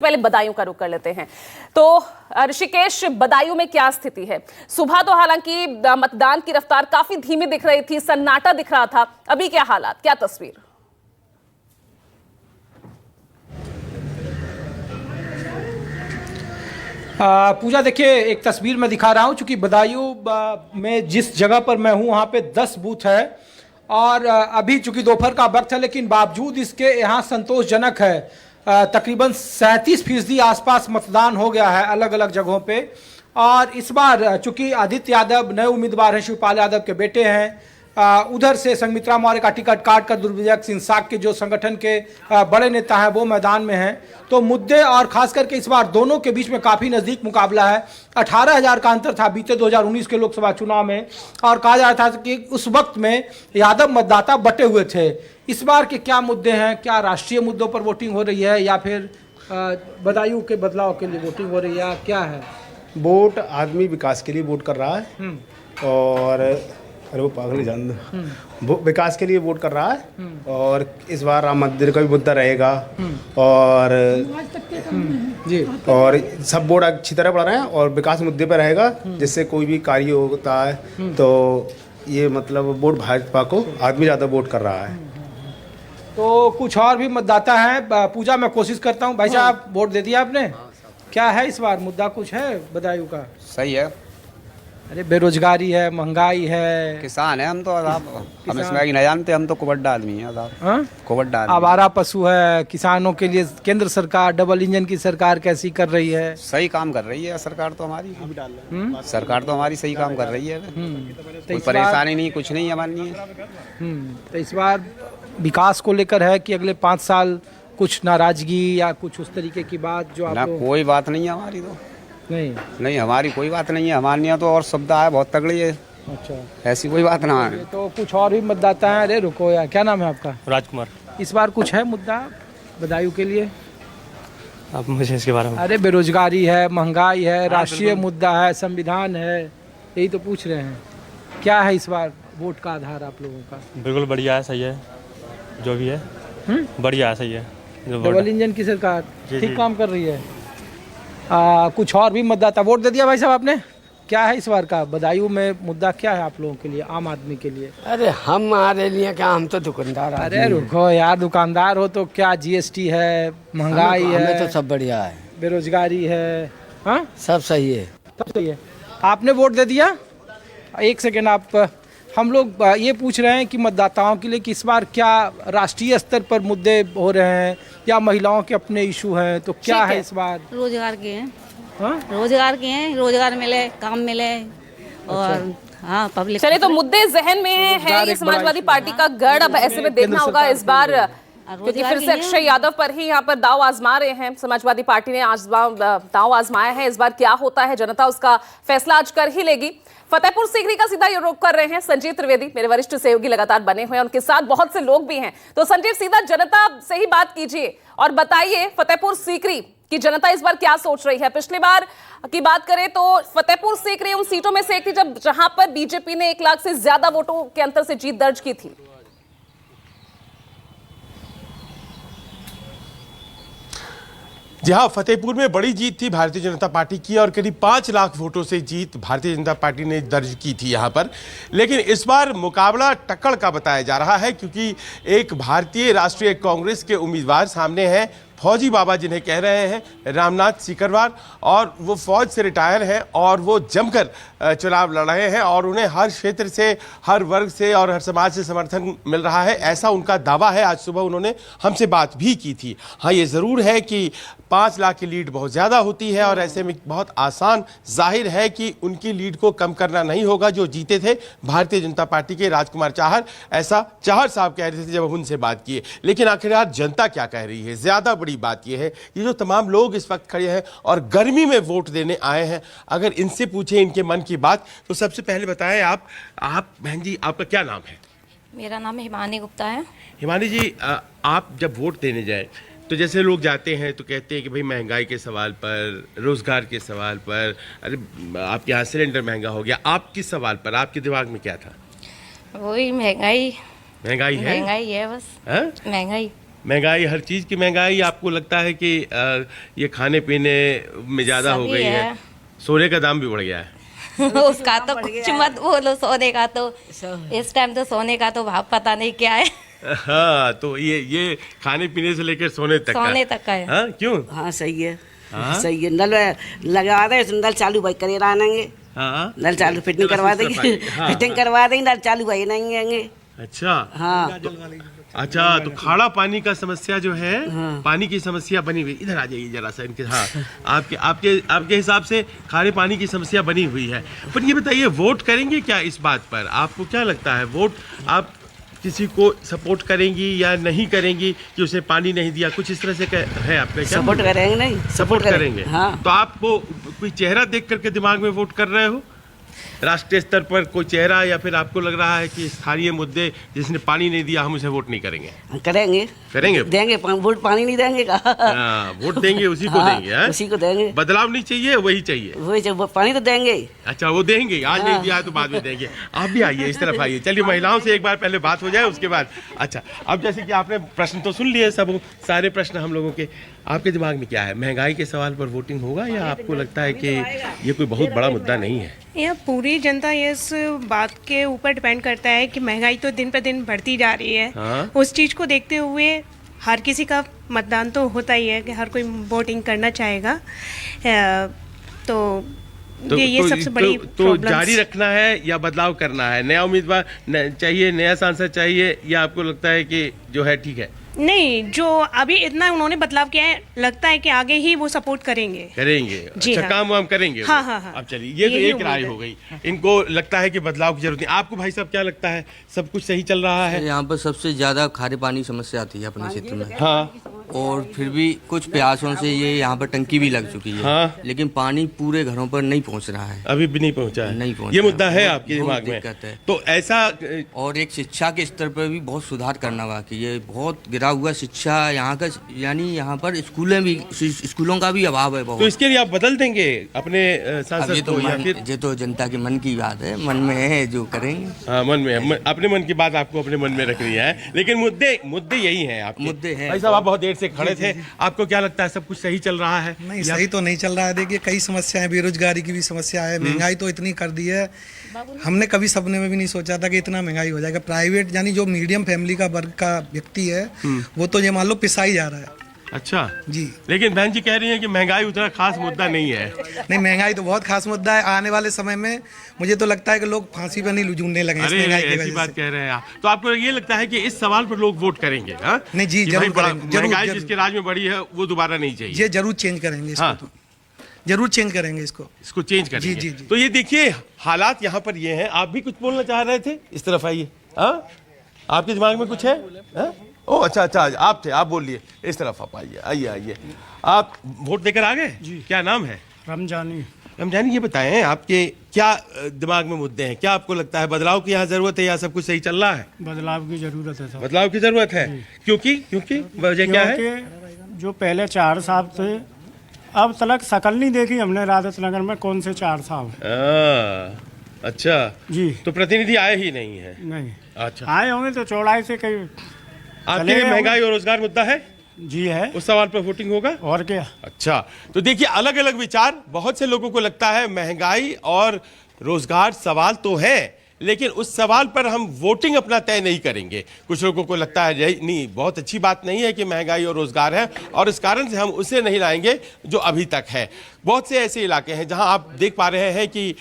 पहले बदायूं का रुख कर लेते हैं। तो ऋषिकेश, बदायूं में क्या स्थिति है? सुबह तो हालांकि मतदान की रफ्तार काफी धीमी दिख रही थी, सन्नाटा दिख रहा था, अभी क्या हालात, क्या तस्वीर? पूजा, देखिए एक तस्वीर मैं दिखा रहा हूं। चूंकि बदायूं में जिस जगह पर मैं हूं वहां पे 10 बूथ है और अभी चूंकि दोपहर का वक्त है, लेकिन बावजूद इसके यहाँ संतोषजनक है। तकरीबन 37% आसपास मतदान हो गया है अलग अलग जगहों पे। और इस बार चूंकि आदित्य यादव नए उम्मीदवार हैं, शिवपाल यादव के बेटे हैं, उधर से संघमित्रा मौर्य का टिकट काट कर दुर्विजय सिंह साग के जो संगठन के बड़े नेता हैं वो मैदान में हैं। तो मुद्दे और खास करके इस बार दोनों के बीच में काफ़ी नज़दीक मुकाबला है। 18,000 का अंतर था बीते 2019 के लोकसभा चुनाव में, और कहा जा रहा था कि उस वक्त में यादव मतदाता बटे हुए थे। इस बार के क्या मुद्दे हैं? क्या राष्ट्रीय मुद्दों पर वोटिंग हो रही है या फिर बदायूं के बदलाव के लिए वोटिंग हो रही है, क्या है? वोट आदमी विकास के लिए वोट कर रहा है और अरे वो पागल जान वो विकास के लिए वोट कर रहा है। और इस बार राम मंदिर का भी मुद्दा रहेगा और जी, और सब वोट अच्छी तरह पड़ रहे हैं और विकास मुद्दे पर रहेगा, जिससे कोई भी कार्य होता है तो ये मतलब वोट भाजपा को आदमी ज़्यादा वोट कर रहा है। तो कुछ और भी मतदाता हैं। पूजा, मैं कोशिश करता हूँ। भाई साहब, वोट दे दिया आपने? क्या है इस बार मुद्दा, कुछ है बदायूं का? सही है। अरे बेरोजगारी है, महंगाई है, किसान है हम तो साहब, हम इसमें नहीं जानते, हम तो कुबड्डा आदमी हैं साहब। कुबड्डा आदमी। आवारा पशु है। किसानों के लिए केंद्र सरकार, डबल इंजन की सरकार कैसी कर रही है? सही काम कर रही है सरकार तो हमारी। सरकार तो हमारी सही काम कर रही है। कोई परेशानी नहीं, कुछ नहीं हमारी नहीं है। तो इस बार विकास को लेकर है कि अगले 5 साल कुछ नाराजगी या कुछ उस तरीके की बात जो ना? आप कोई बात नहीं है हमारी तो। नहीं, हमारी कोई बात नहीं है। हमारे यहाँ तो और सुविधा है बहुत तगड़ी है। अच्छा, ऐसी कोई बात ना है। तो कुछ और भी मतदाता हैं। अरे रुको यार, क्या नाम है आपका? राजकुमार। इस बार कुछ है मुद्दा बदायूं के लिए? अब मुझे इसके बारे में अरे बेरोजगारी है, महंगाई है, राष्ट्रीय मुद्दा है, संविधान है, यही तो पूछ रहे हैं। क्या है इस बार वोट का आधार आप लोगों का? बिल्कुल बढ़िया है, सही है, जो भी है बढ़िया है, सही है। डबल इंजन की सरकार ठीक काम कर रही है। कुछ और भी मतदाता, वोट दे दिया भाई साहब आपने? क्या है इस बार का बदायूं में मुद्दा, क्या है आप लोगों के लिए, आम आदमी के लिए? अरे हमारे लिए क्या, हम तो दुकानदार। अरे रुको यार, दुकानदार हो तो क्या जीएसटी है, महंगाई है, हमें तो सब बढ़िया है, बेरोजगारी है, हाँ सब सही है। सब सही है। आपने वोट दे दिया? एक सेकेंड, आप हम लोग ये पूछ रहे हैं कि मतदाताओं के लिए कि इस बार क्या राष्ट्रीय स्तर पर मुद्दे हो रहे हैं या महिलाओं के अपने इशू हैं, तो क्या है इस बार? रोजगार के हैं। हाँ? रोजगार के हैं, रोजगार मिले, काम मिले और हाँ पब्लिक। चलिए, तो मुद्दे जहन में है ये समाजवादी पार्टी का गढ़। अब ऐसे में देखना होगा इस बार, क्योंकि फिर से अक्षय यादव पर ही यहाँ पर दाव आजमा रहे हैं। समाजवादी पार्टी ने आज दाव आजमाया है। इस बार क्या होता है, जनता उसका फैसला आज कर ही लेगी। फतेहपुर सीकरी का सीधा ये रुख कर रहे हैं संजीव त्रिवेदी, मेरे वरिष्ठ सहयोगी लगातार बने हुए हैं, उनके साथ बहुत से लोग भी हैं। तो संजीव, सीधा जनता से ही बात कीजिए और बताइए फतेहपुर सीकरी की जनता इस बार क्या सोच रही है। पिछली बार की बात करें तो फतेहपुर सीकरी उन सीटों में से एक थी जहां पर बीजेपी ने 1 लाख से ज्यादा वोटों के अंतर से जीत दर्ज की थी। जी हाँ, फतेहपुर में बड़ी जीत थी भारतीय जनता पार्टी की और करीब 5 लाख वोटों से जीत भारतीय जनता पार्टी ने दर्ज की थी यहाँ पर। लेकिन इस बार मुकाबला टक्कर का बताया जा रहा है, क्योंकि एक भारतीय राष्ट्रीय कांग्रेस के उम्मीदवार सामने हैं, फौजी बाबा जिन्हें कह रहे हैं रामनाथ सीकरवार, और वो फौज से रिटायर हैं और वो जमकर चुनाव लड़ रहे हैं और उन्हें हर क्षेत्र से, हर वर्ग से और हर समाज से समर्थन मिल रहा है, ऐसा उनका दावा है। आज सुबह उन्होंने हमसे बात भी की थी। हाँ, ये ज़रूर है कि 5 लाख की लीड बहुत ज़्यादा होती है और ऐसे में बहुत आसान जाहिर है कि उनकी लीड को कम करना नहीं होगा। जो जीते थे भारतीय जनता पार्टी के राजकुमार चाहर, ऐसा चाहर साहब कह रहे थे जब उनसे बात किए। लेकिन आखिरकार जनता क्या कह रही है, ज़्यादा बड़ी बात यह है, ये जो तमाम लोग इस वक्त खड़े हैं और गर्मी में वोट देने आए हैं, अगर इनसे पूछे इनके मन की बात, तो सबसे पहले बताएं आप बहन जी, आपका क्या नाम है? मेरा नाम हिमानी गुप्ता है। हिमानी जी, आप जब वोट देने जाए तो जैसे लोग जाते हैं तो कहते हैं कि भाई महंगाई के सवाल पर, रोजगार के सवाल पर, अरे आपके यहाँ सिलेंडर महंगा हो गया, आप किस सवाल पर, आपके दिमाग में क्या था? वही महंगाई। महंगाई है, महंगाई है बस। हाँ? महंगाई महंगाई, हर चीज़ की महंगाई। आपको लगता है कि ये खाने पीने में ज़्यादा हो गई है? सोने का दाम भी बढ़ गया है। उसका तो कुछ मत बोलो, सोने का तो इस टाइम तो सोने का तो भाव पता नहीं क्या है। हाँ, तो ये खाने पीने से लेकर सोने तक का है। हाँ, क्यों? हाँ सही है। हाँ? सही है। नल लगा रहे, नल चालू भाई करे रहेंगे। हाँ, नल चालू फिटिंग करवा देंगे। हाँ, फिटिंग करवा देंगे, नल चालू भाई नहीं आएंगे। अच्छा। हाँ। अच्छा, तो खाड़ा पानी का समस्या जो है, पानी की समस्या बनी हुई, इधर आ जाइए जरा सा इनके। हाँ, आपके हिसाब से खारे पानी की समस्या बनी हुई है। पर ये बताइए, वोट करेंगे क्या इस बात पर? आपको क्या लगता है, वोट आप किसी को सपोर्ट करेंगी या नहीं करेंगी कि उसने पानी नहीं दिया, कुछ इस तरह से है आपका क्या? सपोर्ट करेंगे। नहीं सपोर्ट करेंगे। हाँ। तो आपको कोई चेहरा देख करके दिमाग में वोट कर रहे हो? राष्ट्रीय स्तर पर कोई चेहरा, या फिर आपको लग रहा है कि स्थानीय मुद्दे, जिसने पानी नहीं दिया हम उसे वोट नहीं करेंगे? करेंगे देंगे वोट। पानी नहीं देंगे का? वोट देंगे, उसी को देंगे। उसी को देंगे। बदलाव नहीं चाहिए, वही चाहिए। वही चाहिए, पानी तो देंगे। अच्छा, वो देंगे, आज नहीं दिया तो बाद में देंगे। आप भी आइए, इस तरफ आइए। चलिए, महिलाओं से एक बार पहले बात हो जाए, उसके बाद। अच्छा, अब जैसे कि आपने प्रश्न तो सुन लिए, सब सारे प्रश्न हम लोगों के, आपके दिमाग में क्या है? महंगाई के सवाल पर वोटिंग होगा, या आपको लगता है कि ये कोई बहुत बड़ा मुद्दा नहीं है? यह पूरी जनता इस बात के ऊपर डिपेंड करता है कि महंगाई तो दिन पर दिन बढ़ती जा रही है। हाँ? उस चीज़ को देखते हुए हर किसी का मतदान तो होता ही है कि हर कोई वोटिंग करना चाहेगा। तो ये सबसे बड़ी तो जारी रखना है या बदलाव करना है? नया उम्मीदवार चाहिए, नया सांसद चाहिए, या आपको लगता है कि जो है ठीक है? नहीं, जो अभी इतना उन्होंने बदलाव किया है, लगता है कि आगे ही वो सपोर्ट करेंगे। अच्छा, हाँ। काम वाम करेंगे। हाँ। अब चलिए, ये तो एक राय हो गई। इनको लगता है कि बदलाव की जरूरत नहीं। आपको भाई साहब क्या लगता है, सब कुछ सही चल रहा है? यहाँ पर सबसे ज्यादा खारे पानी समस्या आती है अपने क्षेत्र में। हाँ। और फिर भी कुछ प्रयासों से ये यहाँ पर टंकी भी लग चुकी है। हाँ। लेकिन पानी पूरे घरों पर नहीं पहुँच रहा है। अभी भी नहीं पहुँचा है? नहीं पहुँचा। ये मुद्दा है आपके दिमाग में? तो ऐसा, और एक शिक्षा के स्तर पर भी बहुत सुधार करना बाकी है। बहुत गिरा हुआ शिक्षा यहाँ का, यानी यहाँ पर स्कूलों का भी अभाव है बहुत। तो इसके लिए आप बदल देंगे अपने सांसद को, या फिर? ये तो जनता के मन की बात है, मन में है जो करेंगे। हाँ, मन में, अपने मन की बात आपको अपने मन में रखनी है। लेकिन मुद्दे यही हैं आपके। मुद्दे हैं। भाई साहब, आप बहुत देर से खड़े थे, आपको क्या लगता है, सब कुछ सही चल रहा है? नहीं, सही तो नहीं चल रहा है। देखिए, कई समस्याएं, बेरोजगारी की भी समस्या है, महंगाई तो इतनी कर दी है, हमने कभी सपने में भी नहीं सोचा था कि इतना महंगाई हो जाएगा। प्राइवेट, यानी जो मीडियम फैमिली का वर्ग का व्यक्ति है, वो तो ये मान लो पिसाई जा रहा है। अच्छा जी। लेकिन बहन जी कह रही हैं कि महंगाई उतना खास मुद्दा नहीं है। नहीं, महंगाई तो बहुत खास मुद्दा है। आने वाले समय में मुझे तो लगता है कि लोग फांसी पर नहीं झूलने लगे इस महंगाई की वजह से। ऐसी बात कह रहे हैं आप, तो आपको ये लगता है कि इस सवाल पर लोग वोट करेंगे? हाँ? नहीं जी, जरूर करेंगे। महंगाई जिसके राज में बढ़ी है वो दोबारा नहीं चाहिए। ये जरूर चेंज करेंगे इसको। हाँ। जरूर चेंज करेंगे इसको चेंज करेंगे। जी। तो ये देखिए, हालात यहाँ पर ये हैं। आप भी कुछ बोलना चाह रहे थे, इस तरफ आइए। आपके दिमाग में कुछ है? ओह, अच्छा, आप थे, आप बोलिए। इस तरफ आप आइए। आप वोट देकर आ गए? क्या नाम है? रमजानी, ये बताएं, आपके क्या दिमाग में मुद्दे हैं? क्या आपको लगता है, बदलाव की यहाँ जरूरत है या सब कुछ सही चल रहा है? बदलाव की जरूरत है। बदलाव की जरूरत है। क्योंकि वजह क्या है? जो पहले 4 साहब थे, अब तक शकल नहीं देखी हमने राजत नगर में, कौन से 4 साहब। अच्छा जी। तो प्रतिनिधि आए ही नहीं है? नहीं। अच्छा, आए होंगे तो चौड़ाई से कहीं। आपके लिए महंगाई और रोजगार मुद्दा है? जी है। उस सवाल पर वोटिंग होगा? और क्या। अच्छा, तो देखिए, अलग अलग विचार। बहुत से लोगों को लगता है महंगाई और रोजगार सवाल तो है, लेकिन उस सवाल पर हम वोटिंग अपना तय नहीं करेंगे। कुछ लोगों को लगता है नहीं, बहुत अच्छी बात नहीं है कि महंगाई और रोजगार है, और इस कारण से हम उसे नहीं लाएंगे जो अभी तक है। बहुत से ऐसे इलाके हैं जहां आप देख पा रहे हैं कि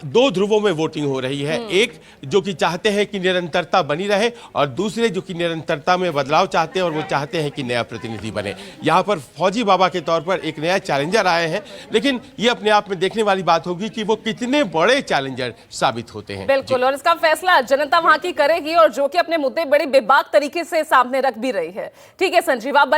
2 ध्रुवों में वोटिंग हो रही है। एक जो कि चाहते हैं कि निरंतरता बनी रहे, और दूसरे जो कि निरंतरता में बदलाव चाहते हैं, और वो चाहते हैं कि नया प्रतिनिधि बने। यहाँ पर फौजी बाबा के तौर पर एक नया चैलेंजर आए हैं, लेकिन ये अपने आप में देखने वाली बात होगी कि वो कितने बड़े चैलेंजर साबित होते हैं। बिल्कुल, और इसका फैसला जनता वहां की करेगी, और जो कि अपने मुद्दे बड़े बेबाक तरीके से सामने रख भी रही है। ठीक है संजीव, आप